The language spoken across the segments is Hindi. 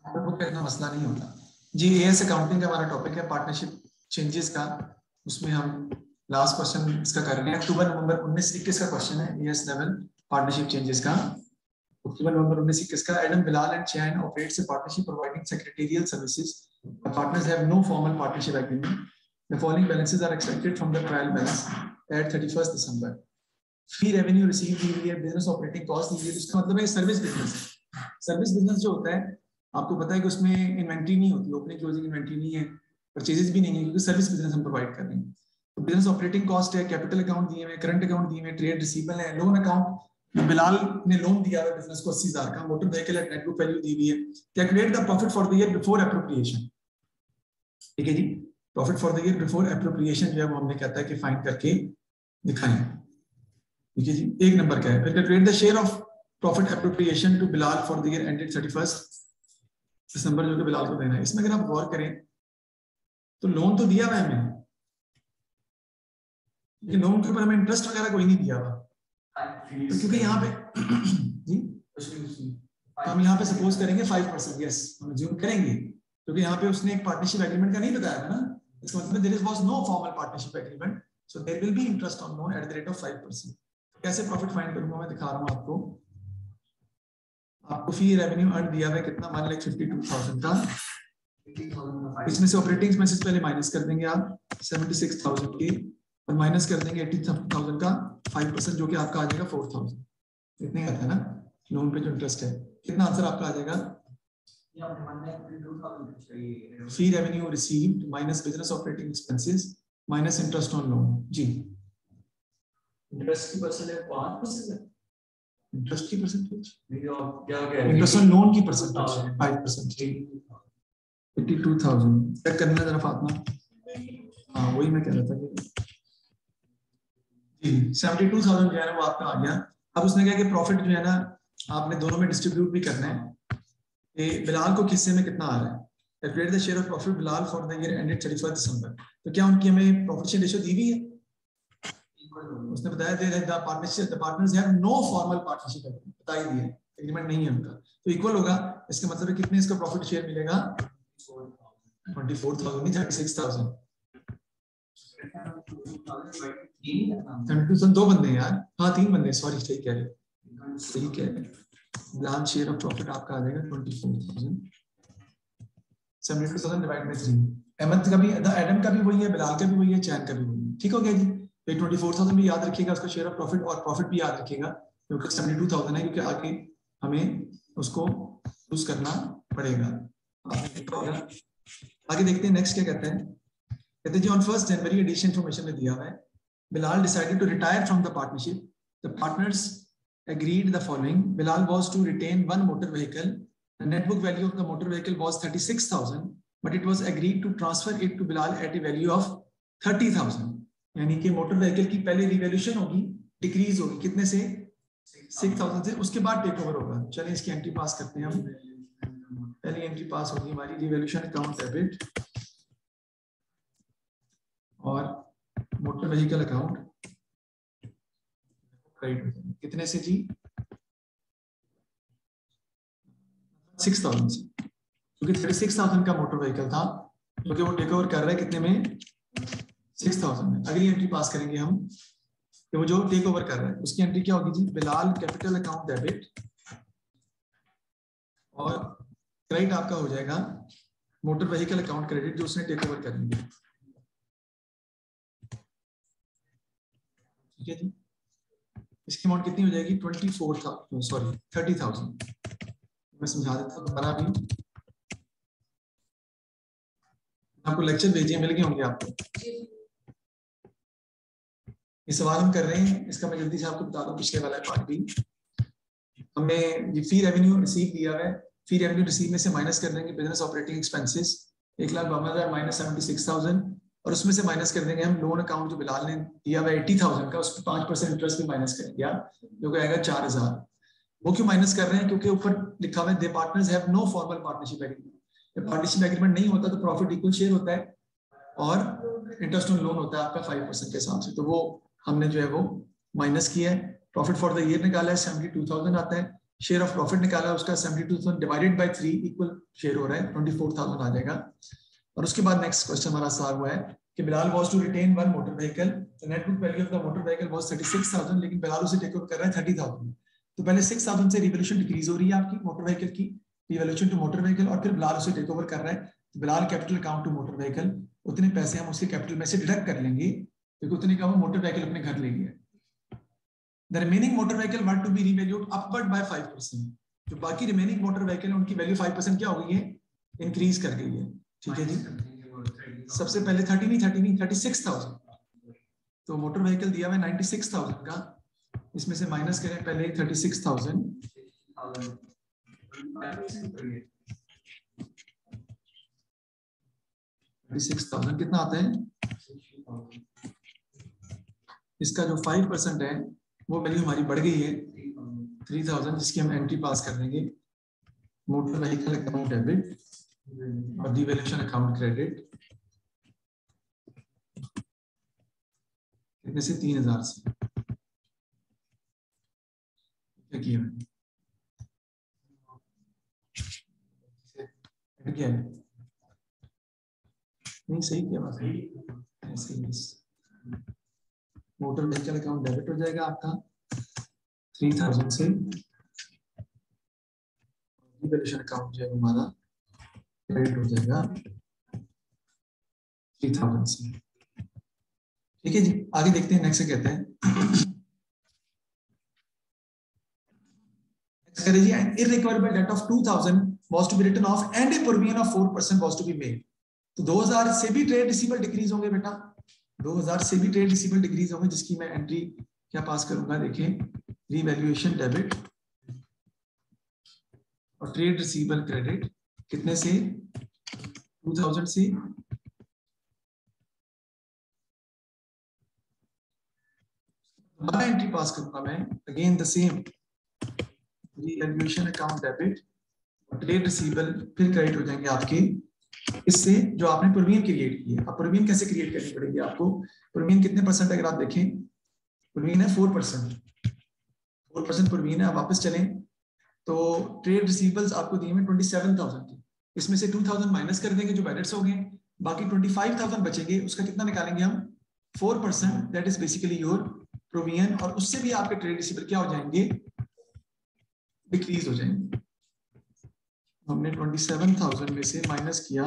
बुक का इतना मसला नहीं होता जी। एएस अकाउंटिंग का हमारा टॉपिक है पार्टनरशिप चेंजेस का, उसमें हम लास्ट क्वेश्चन इसका कर रहे हैं। अक्टूबर नवंबर 19-21 का क्वेश्चन है एएस लेवल पार्टनरशिप चेंजेस का। अक्टूबर नवंबर 19-21 का। Adam Bilal and chain operates a partnership providing secretarial services. The partners have no formal partnership agreement. The following balances are expected from the trial balance at 31st December. Fee revenue received दी हुई है, business operating cost दी हुई है। इसका मतलब है सर्विस बिजनेस। सर्विस बिजनेस जो होता है आपको पता है कि उसमें इन्वेंट्री नहीं होती, ओपनिंग क्लोजिंग इन्वेंट्री नहीं है, परचेजेस भी नहीं है, क्योंकि सर्विस बिजनेस हम प्रोवाइड कर रहे हैं। तो बिजनेस ऑपरेटिंग कॉस्ट है, कैपिटल अकाउंट दिए हुए, करंट अकाउंट दिए हुए, ट्रेड रिसीवेबल है, लोन अकाउंट। बिलाल ने लोन दिया है बिजनेस को 80,000 का, motor vehicle at net book value दी हुई है। Calculate the profit for the year before appropriation. ठीक है जी, profit for the year before appropriation जो है वो हमने कहता है कि फाइंड करके दिखाएं। ठीक है जी, एक नंबर का है। फिर calculate the share of profit appropriation to Bilal for the year ended 31st December, जो कि बिलाल को देना है। इसमें अगर आप गौर करें तो लोन तो दिया हुआ है हमें, लेकिन लोन के ऊपर हमें इंटरेस्ट वगैरह कोई नहीं दिया हुआ। तो क्योंकि यहाँ पे जी हम यहाँ पे सपोज करेंगे 5%, यस हम अज्यूम करेंगे, क्योंकि यहाँ पे उसने एक पार्टनरशिप एग्रीमेंट का नहीं बताया था ना। इसका मतलब there was no formal partnership agreement, so there will be interest on loan at the rate of 5%। कैसे प्रॉफिट फाइंड करूंगा मैं दिखा रहा हूँ आपको। आपको फी रेवेन्यू अर्न दिया हुआ है कितना, 1,52,000 का। इसमें से ऑपरेटिंग एक्सपेंसेस पहले माइनस कर देंगे आप 76,000 के, और माइनस कर देंगे 80,000 का 5%, जो कि आपका आ जाएगा 4,000। इतने आता है ना लोन पे जो इंटरेस्ट है। कितना आंसर आपका आ जाएगा? Fee revenue received minus business operating expenses minus interest on loan. जी इंटरेस्ट की परसेंटेज 5% है। इंटरेस्ट की परसेंटेज क्या कह रहे हैं? इंटरेस्ट ऑन लोन की परसेंटेज 5%। 82,000 चेक करना जरा फातिमा। हाँ वही मैं कह रहा था कि जी 72,000 जो है ना वो आपका आ गया। अब उसने कहा कि प्रॉफिट जो है ना आपने दोनों में डिस्ट्रीब्यूट भी करना है कि बिलाल को किस्से में कितना आ रहा है। Calculate the share of profit Bilal for the year ended 31 दिसंबर। तो क्या उनकी हमें प्रॉफिट शेयर रेशियो दी हुई है? उसने बताया the partners have no formal partnership agreement, बता ही दिया एग्रीमेंट नहीं है उनका, तो इक्वल होगा। इसका मतलब है कितने इसका प्रॉफिट शेयर मिलेगा? 24,000 नहीं 36,000। 32,000 दो बंदे हैं यार, हाँ 3 बंदे, सॉरी सही कह रहे हैं, सही कह रहे हैं। बिलाल शेयर ऑफ प्रॉफिट आपका आ जाएगा 24,000, 72,000 डिवाइड बाय 3। अहमद का भी, एडम का भी वही है, बिलाल का भी वही है, चैन का भी वही है। ठीक हो गया जी। तो 24,000 भी याद रखिएगा उसका शेयर ऑफ प्रॉफिट, और प्रॉफिट भी याद रखिएगा क्योंकि 72,000 है, क्योंकि आगे हमें उसको यूज करना पड़ेगा। आगे देखते हैं नेक्स्ट क्या कहते हैं। कहते हैं जी ऑन 1 जनवरी एडिशन इंफॉर्मेशन में दिया हुआ है, Bilal decided to retire from the partnership. The partners agreed the following. Bilal was to retain one motor vehicle. The net book value of the motor vehicle was 36,000, but it was agreed to transfer it to Bilal at a value of 30,000. यानी कि मोटर व्हीकल की पहले रिवैल्यूएशन होगी, डिक्रीज होगी कितने से? 6,000 से, उसके बाद टेक ओवर होगा। चलिए इसकी एंट्री पास करते हैं हम। पहली एंट्री पास होगी हमारी रिवैल्यूएशन अकाउंट डेबिट और मोटर व्हीकल अकाउंट क्रेडिट। कितने से जी? 6,000 से, क्योंकि 36,000 का मोटर व्हीकल था, क्योंकि वो टेक ओवर कर रहा है कितने में? 6,000 में। अगली एंट्री पास करेंगे हम कि वो जो टेक ओवर कर रहा है उसकी एंट्री क्या होगी जी? बिलाल कैपिटल अकाउंट डेबिट और क्रेडिट आपका हो जाएगा मोटर व्हीकल अकाउंट क्रेडिट, जो उसने टेक ओवर कर लिया। ठीक है जी। इसकी अमाउंट कितनी हो जाएगी? 30,000। मैं समझा देता हूँ दोबारा भी, आपको लेक्चर भेजिए, मिल गए होंगे आपको। ये सवाल हम कर रहे हैं, इसका मैं जल्दी से आपको बता दूं, पिछले वाला पार्ट भी हमने ये फी रेवेन्यू रिसीव दिया है। फी रेवेन्यू रिसीव में से माइनस कर देंगे बिजनेस ऑपरेटिंग एक्सपेंसेस 1,52,000 माइनस 76,000, और उसमें से माइनस कर देंगे हम लोन अकाउंट जो बिलाल ने दिया हुआ 80,000 का, उसको 5% इंटरेस्ट भी माइनस करेंगे आप, जो कि आएगा 4,000। वो क्यों माइनस कर रहे हैं? क्योंकि ऊपर लिखा हुआ है the partners have no formal partnership agreement. जब पार्टनरशिप एग्रीमेंट नहीं होता तो प्रॉफिट इक्वल शेयर होता है और इंटरेस्ट ऑन लोन होता है आपका 5% के हिसाब से, तो वो हमने जो है वो माइनस किया है। प्रॉफिट फॉर द ईयर निकाला है 72,000 आता है, शेयर ऑफ प्रॉफिट निकाला, उसका 72,000 डिवाइडेड बाय 3 इक्वल शेयर हो रहा है, 24,000 आ जाएगा। और उसके बाद नेक्स्ट क्वेश्चन हमारा सॉल्व हुआ है कि Bilal was to retain one motor vehicle, the net book value of the motor vehicle was 36,000, लेकिन बिलाल उसे टेक ओवर कर रहा है 30,000। तो पहले 6,000 से रिवोल्यूशन डिक्रीज हो रही है आपकी मोटर व्हीकल की, रिवोल्यूशन टू मोटर व्हीकल, और फिर बिलाल उसे टेक ओवर कर रहा है। तो Bilal capital account to motor vehicle, उतने पैसे हम उसके कैपिटल में से डिडक्ट कर लेंगे क्योंकि उतने का वो मोटर व्हीकल अपने घर ले गया। The remaining motor vehicle were to be revalued upward by 5%। जो बाकी रिमेनिंग मोटर व्हीकल है उनकी वैल्यू 5% क्या हो गई है, इंक्रीज कर गई है। ठीक है जी, सबसे पहले 36,000, तो मोटर व्हीकल दिया हुआ है 96,000 का, इसमें से माइनस करें पहले 36,000, 36,000 कितना आता है, इसका जो 5% है वो वैल्यू हमारी बढ़ गई है 3,000, जिसकी हम एंट्री पास कर देंगे मोटर व्हीकल अकाउंट डेबिट और डिवैल्यूएशन अकाउंट क्रेडिट, कितने से 3,000 से। क्या किया नहीं, सही किया बात है, ऐसे ही मोटर व्हीकल अकाउंट डेबिट हो जाएगा आपका 3,000 से, डिवैल्यूएशन अकाउंट जो है हमारा क्रेडिट हो जाएगा 3,000 से। ठीक है जी, आगे देखते हैं नेक्स्ट कहते हैं जी, an irrecoverable debt of 2,000 was to be written off and a provision of 4% was to be made। तो 2,000 से भी ट्रेड रिसीवेबल डिक्रीज होंगे बेटा, 2,000 से भी ट्रेड रिसीवेबल डिक्रीज होंगे, जिसकी मैं एंट्री क्या पास करूंगा, देखें रीवैल्यूएशन डेबिट और ट्रेड रिसीवेबल क्रेडिट, कितने से 2,000 से एंट्री पास करूंगा मैं, again the same revaluation account debit और ट्रेड रिसीवेबल फिर क्रेडिट हो जाएंगे आपके इससे जो आपने प्रोविजन क्रिएट की है। अब प्रोविजन कैसे क्रिएट करनी पड़ेगी आपको, प्रोविजन कितने परसेंट, अगर आप देखें प्रोविजन है 4% प्रोविजन है। आप वापस चलें तो ट्रेड रिसीवेबल्स आपको दिए हैं 27,000 की, इसमें से 2,000 माइनस कर देंगे जो बैलेंस हो गए, बाकी 25,000 बचेंगे, उसका कितना निकालेंगे हम 4%, that is basically your provision, और उससे भी आपके ट्रेड रिसीवेबल क्या हो जाएंगे, डिक्रीज हो जाएंगे। हमने 27,000 में से माइनस किया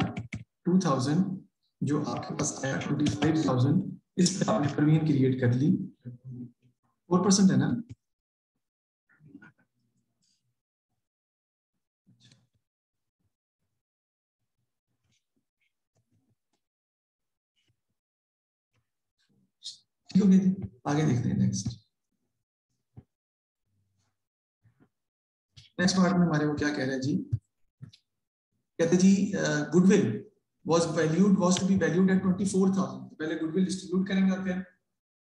2,000, जो आपके पास आया 25,000, इस पे आपने प्रोविजन क्रिएट कर ली, 4% है ना। ठीक हो गया जी, आगे देखते हैं नेक्स्ट पार्ट में हमारे वो क्या कह रहे हैं जी, कहते जी goodwill was to be valued at 24,000। पहले गुडविल डिस्ट्रीब्यूट करेंगे और फिर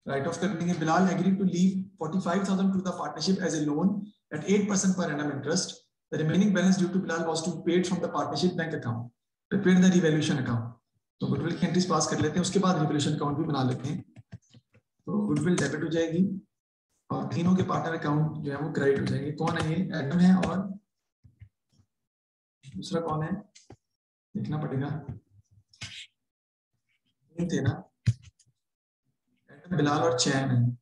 राइट ऑफ कर देंगे। Bilal agreed to leave 45,000 to the partnership as a loan at 8% per annum interest। The remaining balance due to Bilal was to be paid from the partnership bank account। Prepare the revaluation account। तो गुडविल की एंट्रीज पास कर लेते हैं, उसके बाद रिवैल्यूएशन अकाउंट भी बना लेते हैं। तो गुडविल डेबिट हो जाएगी और तीनों के पार्टनर अकाउंट जो है वो क्रेडिट हो जाएंगे। कौन है ये, एडम है और दूसरा कौन है, देखना पड़ेगा, थे ना, बिलाल और चैन है,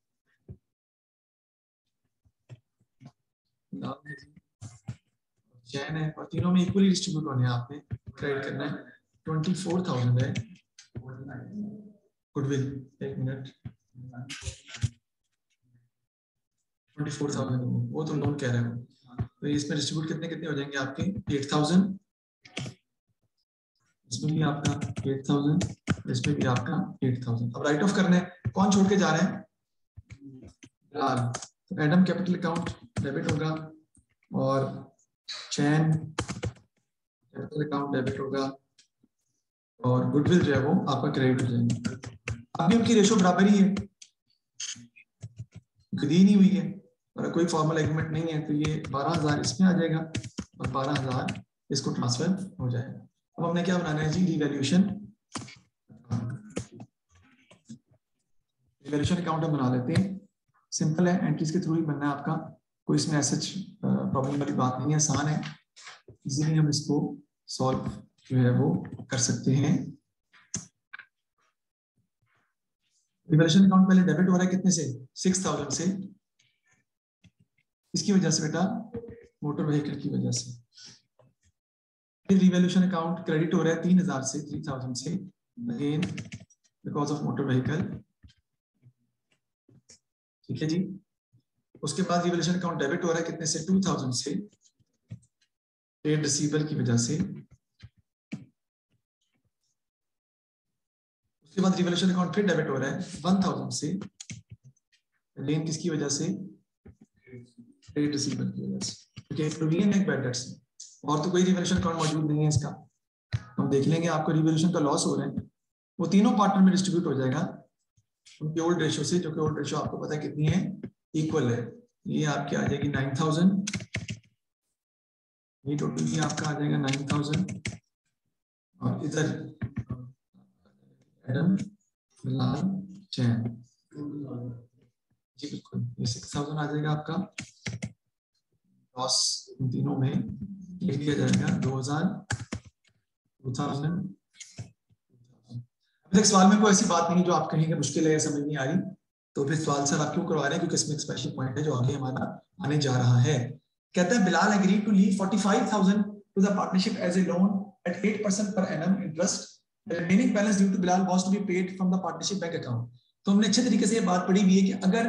बिलाल है चैन है, और तीनों में इक्वली डिस्ट्रीब्यूट होने हैं, आपने क्रेडिट करना है। 24,000 है गुडविल, एक मिनट, 24,000 वो तो लोन कह रहे हो, तो इसमें डिस्ट्रीब्यूट कितने कितने हो जाएंगे आपके 8,000, इसमें भी आपका 8,000, इसमें भी आपका 8,000। अब राइट ऑफ करना है, कौन छोड़ के जा रहे हैं, बिलाल, तो एडम कैपिटल अकाउंट डेबिट होगा और चैन कैपिटल अकाउंट डेबिट होगा और गुडविल जो है वो आपका क्रेडिट हो जाएंगे। अभी उनकी रेशो बराबर ही है, दी नहीं हुई है और कोई फॉर्मल एग्रीमेंट नहीं है, तो ये 12,000 इसमें आ जाएगा और 12,000 इसको ट्रांसफर हो जाएगा। अब हमने क्या बनाना है जी, रिवैल्यूएशन अकाउंट हम बना लेते हैं, सिंपल है, एंट्रीज के थ्रू ही बनना है आपका, कोई इसमें ऐसा प्रॉब्लम वाली बात नहीं है, आसान है, इजीली हम इसको सॉल्व जो है वो कर सकते हैं। रिवैल्यूएशन अकाउंट पहले डेबिट हो रहा है कितने से? 6000 से। इसकी वजह से बेटा मोटर व्हीकल की वजह से। फिर रिवैल्यूएशन अकाउंट क्रेडिट हो रहा है 3000 से, 3000 से, again because of motor vehicle. ठीक है जी। उसके बाद रिवैल्यूएशन अकाउंट डेबिट हो रहा है कितने से? 2000 से, ट्रेड रिसीवेबल की वजह से। उसके बाद रिवैल्यूएशन अकाउंट फिर डेबिट हो रहा है 1000 से, अगेन किसकी वजह से? ट्रेड रिसीवेबल की वजह से। ठीक है, प्रोविजन एक बैड डेट्स, और तो कोई रिवैल्यूएशन अकाउंट मौजूद नहीं है इसका। हम देख लेंगे आपको रिवैल्यूएशन का लॉस हो रहा है, वो तीनों पार्टनर में डिस्ट्रीब्यूट हो जाएगा उनके ओल्ड रेशियो से, जो कि ओल्ड रेशियो आपको पता है कितनी है? इक्वल है। ये आपकी आ जाएगी 9000, ये टोटल ये आपका आ जाएगा 9000, और इधर एडम बिलाल चैन जी बिल्कुल ये 6000 आ जाएगा आपका। लॉस इन तीनों में लिख दिया जाएगा 2000। अभी तक सवाल में कोई ऐसी बात नहीं जो आप कहेंगे मुश्किल है, समझ नहीं आ रही, तो फिर सवाल सर आप क्यों करवा रहे हैं? क्योंकि इसमें एक स्पेशल पॉइंट है जो आगे हमारा आने जा रहा है। कहता है Bilal agree to leave 45000 to the partnership as a loan at 8% per annum interest. The remaining balance due to Bilal was to be paid from the partnership bank account. तो हमने अच्छे तरीके से ये बात पढ़ी हुई है कि अगर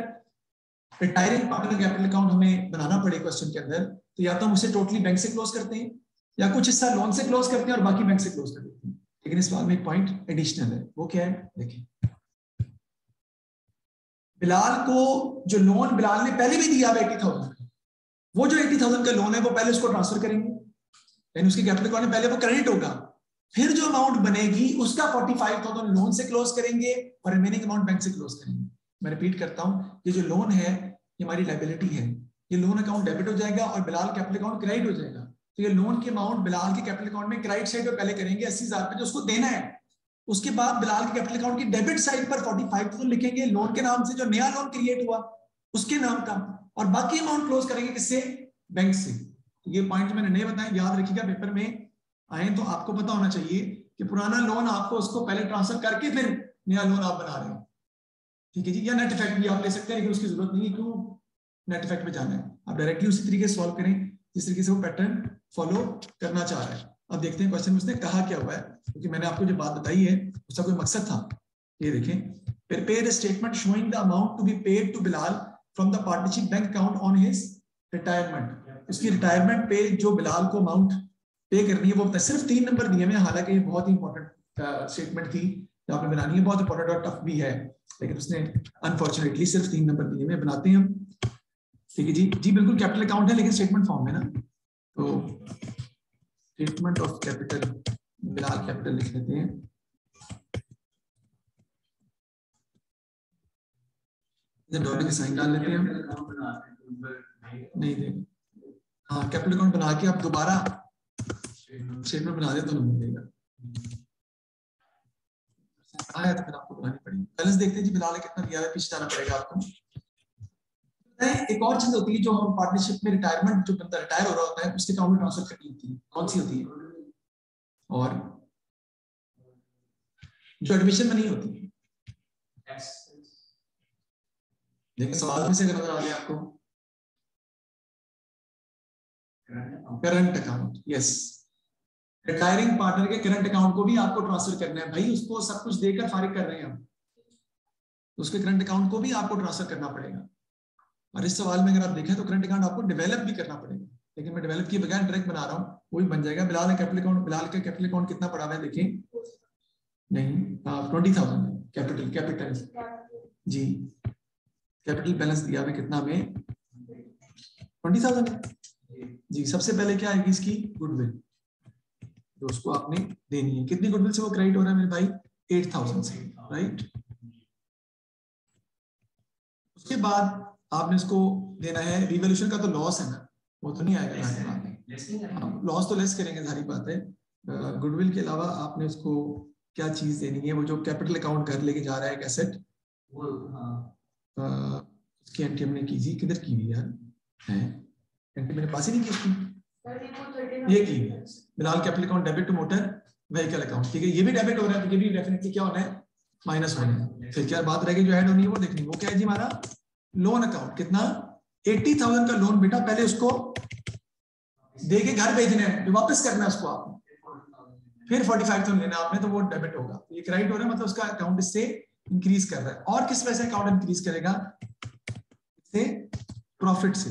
रिटायरिंग पार्टनर कैपिटल अकाउंट हमें बनाना पड़े क्वेश्चन के अंदर, तो या तो हम उसे टोटली बैंक से क्लोज करते हैं, या कुछ हिस्सा लोन से क्लोज करते हैं और बाकी बैंक से क्लोज कर देते हैं। लेकिन इस बात में एक पॉइंट एडिशनल है, वो क्या है? देखिए, बिलाल को जो लोन बिलाल ने पहले भी दिया 80,000, वो जो 80,000 का लोन है वो पहले उसको ट्रांसफर करेंगे, यानी उसके कैपिटल अकाउंट में पहले वो क्रेडिट होगा, फिर जो अमाउंट बनेगी उसका 45,000 लोन से क्लोज करेंगे और रिमेनिंग अमाउंट बैंक से क्लोज करेंगे। मैं रिपीट करता हूं, ये जो लोन है ये हमारी लायबिलिटी है, ये लोन अकाउंट डेबिट हो जाएगा और बिलाल कैपिटल अकाउंट क्रेडिट हो जाएगा। तो ये लोन की अमाउंट बिलाल के कैपिटल अकाउंट में क्रेडिट साइड पर पहले करेंगे 80,000 रुपए जो उसको देना है, उसके बाद बिलाल के कैपिटल अकाउंट की डेबिट साइड पर 45,000 लिखेंगे लोन के नाम से, जो नया लोन क्रिएट हुआ उसके नाम का, और बाकी अमाउंट क्लोज करेंगे किससे? बैंक से। ये पॉइंट मैंने नहीं बताया, याद रखिएगा, पेपर में आए तो आपको पता होना चाहिए कि पुराना लोन आपको उसको पहले ट्रांसफर करके फिर नया लोन आप बना रहे हो। ठीक है जी, या नेट इफेक्ट भी आप ले सकते हैं, लेकिन उसकी जरूरत नहीं है, क्यों नेट इफेक्ट में जाना है, आप डायरेक्टली उसी तरीके से सॉल्व करें जिस तरीके से वो पैटर्न फॉलो करना चाह रहा है। अब देखते हैं क्वेश्चन में उसने कहा क्या हुआ है, क्योंकि मैंने आपको जो बात बताई है उसका कोई मकसद था। ये देखें, prepare a statement showing the amount to be paid to Bilal from the partnership bank account on his retirement. उसकी रिटायरमेंट पे जो बिलाल को अमाउंट पे करनी है वो सिर्फ 3 नंबर दिए हुए, हालांकि ये बहुत ही इंपॉर्टेंट स्टेटमेंट थी जो आपने बनानी है, बहुत इंपॉर्टेंट और टफ भी है, लेकिन उसने अनफॉर्चुनेटली सिर्फ 3 नंबर दिए हुए, बनाते हैं हम। ठीक है जी, जी बिल्कुल कैपिटल अकाउंट है लेकिन स्टेटमेंट फॉर्म है ना, तो statement of capital Bilal capital लिख लेते हैं। डॉलर के साइन डाल लेते हैं हम, नहीं दे, हाँ कैपिटल अकाउंट बना के आप दोबारा स्टेटमेंट बना दे तो नहीं मिलेगा, आया तो फिर आपको बनानी पड़ेगी। बैलेंस देखते हैं जी, बिलाल कितना दिया है, पीछे जाना पड़ेगा आपको। एक और चीज होती है जो हम पार्टनरशिप में रिटायरमेंट, जो बंदा रिटायर हो रहा होता है उसके अकाउंट में ट्रांसफर करनी होती है, कौन सी होती है? और जो एडमिशन में नहीं होती है, देखिए सवाल में से अगर नजर आ जाए आपको, current account, yes, retiring partner के करंट अकाउंट को भी आपको ट्रांसफर करना है भाई, उसको सब कुछ देकर फारिग कर रहे हैं हम, उसके करंट अकाउंट को भी आपको ट्रांसफर करना पड़ेगा। और इस सवाल में अगर आप देखें तो करंट अकाउंट आपको डेवलप भी करना पड़ेगा, लेकिन मैं डेवलप किए बगैर डायरेक्ट बना रहा हूँ, वो भी बन जाएगा। बिलाल का कैपिटल अकाउंट, बिलाल का कैपिटल अकाउंट कितना पड़ा हुआ है देखें, नहीं 20,000 capital, capital G, capital balance दिया हुआ कितना में 20,000 जी। सबसे पहले क्या आएगी इसकी? गुडविल, तो उसको आपने देनी है। कितनी गुडविल से वो क्रेडिट हो रहा है मेरे भाई? 8,000 से, राइट। उसके बाद आपने इसको देना है, रिवॉल्यूशन का तो लॉस है ना, वो तो नहीं आएगा, हम लॉस तो लेस करेंगे, सारी बात है। गुडविल के अलावा आपने उसको क्या चीज देनी है, वो जो कैपिटल अकाउंट घर लेके जा रहा है एक एसेट, उसकी एंट्री हमने की थी, किधर की हुई यार, है, एंट्री मेरे पास ही नहीं की उसकी, ये की Bilal capital account debit to motor vehicle account, ठीक है, ये भी डेबिट हो रहा है तो ये भी डेफिनेटली क्या होना है, माइनस होना है। फिर क्या बात रहेगी जो ऐड होनी है वो देखनी, वो क्या है जी हमारा लोन अकाउंट, कितना 80,000 का लोन बेटा पहले उसको दे के घर भेजने हैं, जो वापस करना है उसको आपने, फिर 45,000 लेना आपने, तो वो डेबिट होगा, ये क्रेडिट हो रहा है, मतलब उसका अकाउंट इससे इंक्रीज कर रहा है। और किस वजह से अकाउंट इंक्रीज करेगा, इससे प्रॉफिट से।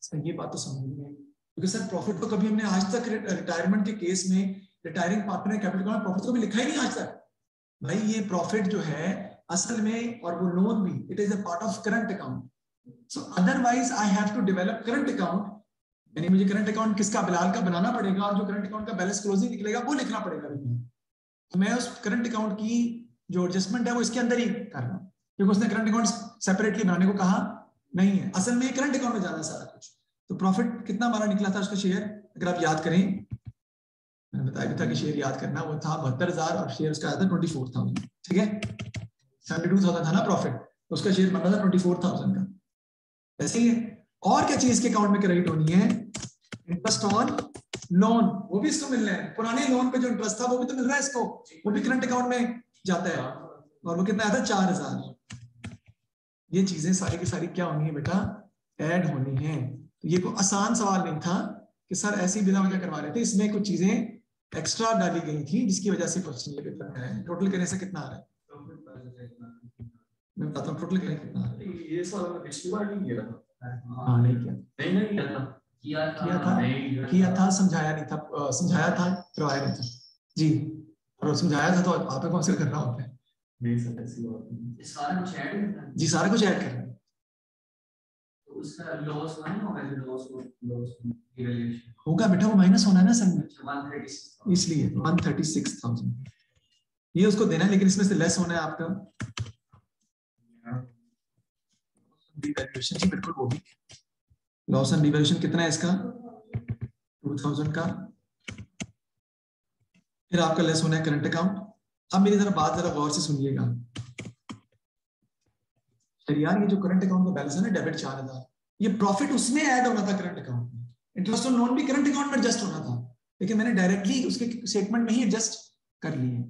सर ये बात तो समझ में, क्योंकि सर प्रॉफिट तो कभी हमने आज तक रिटायरमेंट के केस में retiring partner capital account profit को भी लिखा ही नहीं आज तक। भाई ये प्रॉफिट जो है असल में, और वो लोन भी, it is a part of current account. So otherwise I have to develop current account, यानी मुझे करंट अकाउंट किसका, बिलाल का बनाना पड़ेगा, और जो करंट अकाउंट का बैलेंस क्लोजिंग निकलेगा वो लिखना पड़ेगा। तो मैं उस करंट अकाउंट की जो एडजस्टमेंट है वो इसके अंदर ही कर रहा हूँ, क्योंकि उसने करंट अकाउंट सेपरेटली बनाने को कहा नहीं है, असल में करंट अकाउंट में जाना है सारा कुछ। तो प्रॉफिट कितना हमारा निकला था उसका शेयर, अगर आप याद करें, मैंने बताया भी था कि शेयर याद करना, वो था 72,000 और शेयर उसका आया था 24,000, ठीक है, 72,000 था ना प्रॉफिट, तो उसका शेयर बना था 24,000 का। ऐसे ही है। और क्या चीज के अकाउंट में क्रेडिट होनी है, इंटरेस्ट ऑन लोन, वो भी इसको मिल रहा है, पुराने लोन पे जो इंटरेस्ट था वो भी तो मिल रहा है इसको, वो भी करंट अकाउंट में जाता है, और वो कितना आया था 4,000। ये चीजें सारी की सारी क्या होनी है बेटा, ऐड होनी है। तो ये कोई आसान सवाल नहीं था कि सर ऐसी बिना वजह करवा रहे थे, इसमें कुछ चीजें एक्स्ट्रा डाली गई थी जिसकी वजह से क्वेश्चन ये पेपर में आया है। टोटल करने से कितना आ रहा है, मैं बताता हूँ टोटल करने कितना आ रहा है। ये सवाल पिछली बार नहीं किया, हाँ नहीं किया, किया था, समझाया नहीं था, समझाया था, करवाया नहीं था जी, और समझाया था तो आप कौन से कर रहा होता है, नहीं सर ऐसी बात नहीं, सारा कुछ ऐड करना है जी सारा कुछ ऐड करना है। तो उसका लॉस नहीं होगा, जो लॉस इवैल्यूएशन होगा बेटा, वो माइनस होना है ना सर, 136 इसलिए 136,000 ये उसको देना है, लेकिन इसमें से लेस होना है आपका डिवैल्यूएशन जी, बिल्कुल वो भी लॉस एंड डिवैल्यूएशन कितना है इसका 2,000 का, फिर आपका लेस होना है करंट अकाउंट। अब मेरी जरा बात जरा गौर से सुनिएगा यार, ये जो करंट अकाउंट का बैलेंस है ना डेबिट 4,000, ये प्रॉफिट उसमें ऐड होना था करंट अकाउंट में, इंटरेस्ट ऑन लोन भी करंट अकाउंट में एडजस्ट होना था, लेकिन मैंने डायरेक्टली उसके स्टेटमेंट में ही एडजस्ट कर लिए।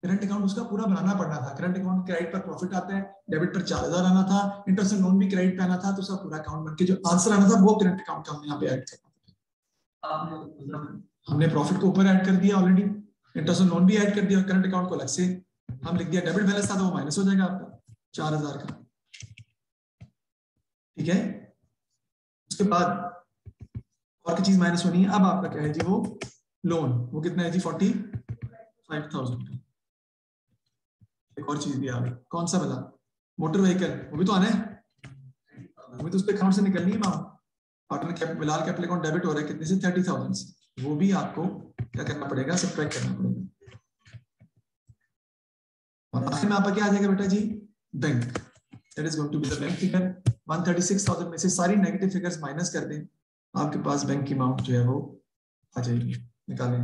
करंट अकाउंट उसका पूरा बनाना पड़ना था, करंट अकाउंट क्रेडिट पर प्रॉफिट आता है, डेबिट पर 4,000 आना था, इंटरेस्ट ऑन लोन भी क्रेडिट पे आना था, तो उसका पूरा अकाउंट बनके जो आंसर आना था वो करंट अकाउंट का हमने यहाँ पे ऐड करना था। हमने प्रॉफिट को ऊपर ऐड कर दिया ऑलरेडी, इंटरेस्ट ऑन लोन भी ऐड कर दिया, और करंट अकाउंट को अलग से हम लिख दिया, डेबिट बैलेंस था तो वो माइनस हो जाएगा आपका 4,000 का, ठीक है। उसके बाद और क्या चीज माइनस होनी है, अब आपका क्या है जी, वो लोन, वो कितना है जी 45,000 का। एक और चीज भी आ गई, कौन सा वाला, मोटर व्हीकल, वो भी तो आना है, वो भी तो उस पे अकाउंट से निकलनी है amount, partner Bilal capital account debit हो रहा है कितने से 30,000 से, वो भी आपको क्या करना पड़ेगा, सब्ट्रैक्ट करना पड़ेगा। और आखिर में आपका क्या आ जाएगा बेटा जी, bank, that is going to be the bank figure. 136,000 में से सारी नेगेटिव फिगर्स माइनस कर दें, आपके पास बैंक की अमाउंट जो है वो आ जाएगी, निकालें।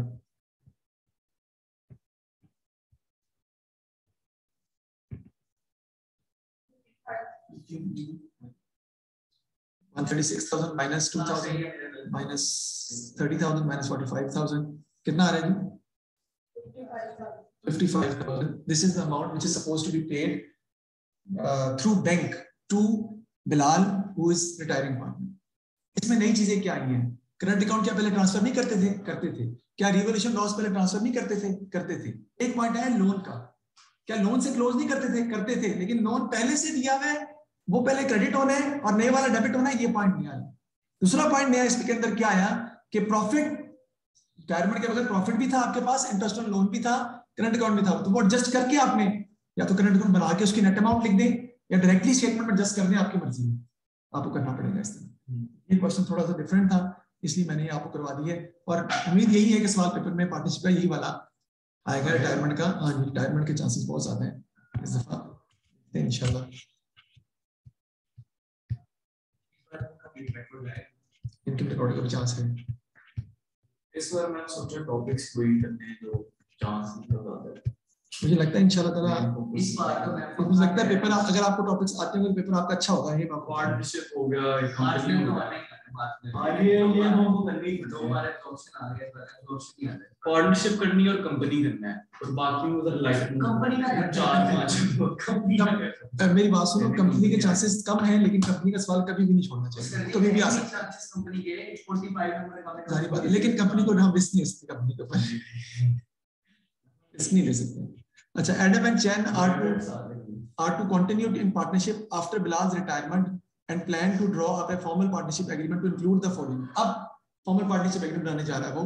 $136,000 minus 2,000 minus 30,000 minus 45,000 कितना आ रहा है जी, 55,000. This is the amount which is supposed to be paid through bank to Bilal, who is retiring partner. इसमें नई चीजें क्या आई हैं, करंट अकाउंट क्या पहले ट्रांसफर नहीं करते थे, क्या रिवोल्यूशन लॉस पहले ट्रांसफर नहीं करते थे। एक पॉइंट है लोन का, क्या लोन से क्लोज नहीं करते थे, लेकिन लोन पहले से दिया हुआ है, वो पहले क्रेडिट होना है और नए वाला डेबिट होना है, ये पॉइंट नहीं आया। दूसरा पॉइंट नया इसके अंदर क्या आया कि प्रॉफिट, रिटायरमेंट के वक्त प्रॉफिट भी था आपके पास, इंटरेस्ट ऑन लोन भी था, करंट अकाउंट भी था, तो वो एडजस्ट करके आपने या तो करंट अकाउंट बना के उसकी नेट अमाउंट लिख दें, या डायरेक्टली स्टेटमेंट में एडजस्ट करने, आपकी मर्जी है, आपको करना पड़ेगा इस तरह। ये क्वेश्चन थोड़ा सा डिफरेंट था, इसलिए मैंने आपको करवा दी है, और उम्मीद यही है कि सवाल पेपर में पार्टिसिपेट यही वाला आएगा रिटायरमेंट का। हाँ, रिटायरमेंट के चांसेस बहुत ज्यादा है इस दफा, इंशाल्लाह। इनके रिकॉर्ड का भी चांस है इस बार मैं सोचा टॉपिक्स वही करने हैं जो चांस ज्यादा है। मुझे लगता है इंशाल्लाह ताला इस बार तो मैं मुझे लगता है पेपर अगर आपको टॉपिक्स आते हैं तो पेपर आपका अच्छा होगा। ये पार्टनरशिप हो गया, मार्च में तो कंपनी आने ही है, मार्च में हाँ ये हमको करनी ही दो बार ऑप्शन आ गया, ऑप्शन नहीं आ रहा। पार्टनरशिप करनी है और कंपनी करना है, और बाकी उधर लाइफ कंपनी का चार पांच कंपनी का मेरी बात सुनो, कंपनी के चांसेस कम है, लेकिन कंपनी का सवाल कभी भी नहीं छोड़ना चाहिए, कभी भी आ सकता है कंपनी के 45 नंबर का सारी बात, लेकिन कंपनी को हम रिस्क नहीं ले सकते, कंपनी के ऊपर रिस्क नहीं ले सकते। अच्छा, Adam and chain are to continue in partnership after Bilal's retirement and plan to draw up a formal partnership agreement to include the following। अब formal partnership agreement बनाने जा रहा है वो,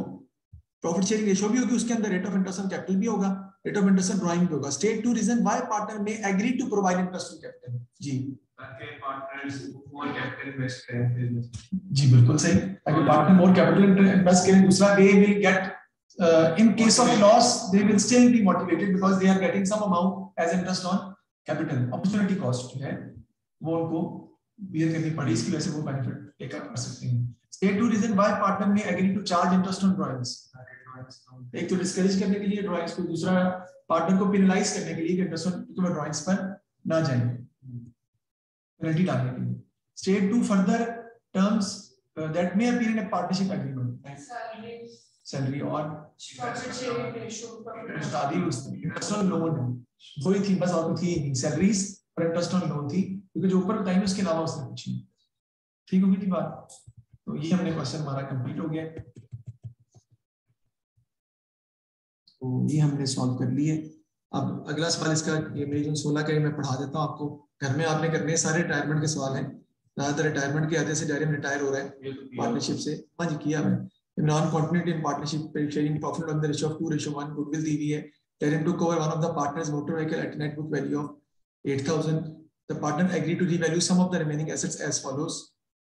प्रॉफिट शेयरिंग रेशियो भी होगी उसके अंदर, rate of interest on capital भी होगा, rate of interest on drawing भी होगा। State two reason why partner may agree to provide interest on capital. जी ताकि पार्टनर्स मोर कैपिटल इन्वेस्ट करें। जी बिल्कुल सही, अगर पार्टनर मोर कैपिटल इन्वेस्ट करें, दूसरा they will get in case of loss they will still be motivated because they are getting some amount as interest on capital। opportunity cost जो है वो उनको बियर करनी पड़ी, इसकी वजह से वो बेनिफिट टेक कर सकते हैं। State two reason why partner may agree to charge interest on drawings. एक तो डिस्करेज करने के लिए ड्राइंग्स को, दूसरा पार्टनर को पेनलाइज करने के लिए कि इंटरेस्ट ऑन ड्राइंग्स पर ना जाए, पेनल्टी डालने के लिए। State to further terms that may appear in a partnership agreement, salary और इंटरेस्ट ऑन लोन, दो ही थी बस, और कुछ थी नहीं, सैलरीज और इंटरेस्ट ऑन लोन थी, क्योंकि जो ऊपर बताएंगे उसके अलावा उसने कुछ नहीं। ठीक होगी थी बात। तो ये हमने क्वेश्चन हमारा कंप्लीट हो गया, तो ये हमने सॉल्व कर लिए। अब अगला सवाल इसका, ये मेरी जो 16 का मैं पढ़ा देता हूँ आपको, घर में आपने करने सारे रिटायरमेंट के सवाल हैं, ज्यादातर रिटायरमेंट के आधे से डायरेक्ट रिटायर हो रहा है पार्टनरशिप से। हाँ जी किया मैं। Imran continued in partnership sharing profit on the ratio of 2:1, goodwill दी हुई है। Terem took over one of the partners motor vehicle at a net book value of 8,000. The partner agreed to revalue some of the remaining assets as follows.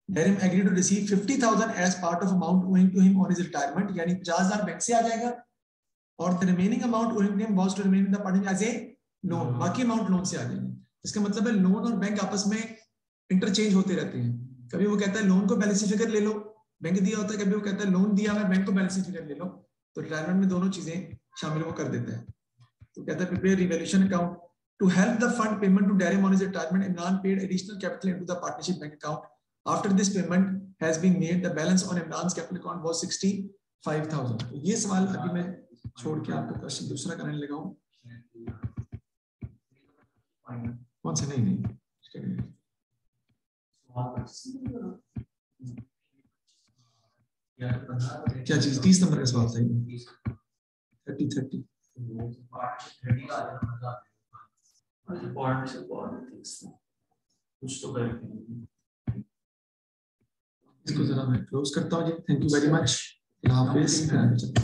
Terem agreed to receive 50,000 as part of amount owing to him on his retirement, यानी 50,000 बैंक से आ जाएगा, और the remaining amount owing to him was to remain in the partnership as a loan, बाकी अमाउंट लोन से आ जाएंगे। इसका मतलब है लोन और बैंक आपस में इंटरचेंज होते रहते हैं, कभी वो कहता है लोन को बैलेंस फिगर ले लो, बैंक दिया होता है, कभी वो कहता है लोन दिया है बैंक को बैलेंस फिगर ले लो, तो रिटायरमेंट में दोनों चीजें शामिल वो कर देता है। तो कहता है prepare revaluation account to help the fund payment to Darren on his retirement। Imran paid additional capital into the partnership bank account. After this payment has been made, the balance on Imran's capital account was 65,000। तो ये सवाल अभी मैं छोड़ के आपको क्वेश्चन दूसरा करने लगा हूँ। कौन सा? नहीं क्या चीज? 30 नंबर का सवाल था, 30 कुछ तो करेंगे। इसको जरा मैं क्लोज करता हूँ जी। थैंक यू वेरी मच, अल्लाह हाफिज।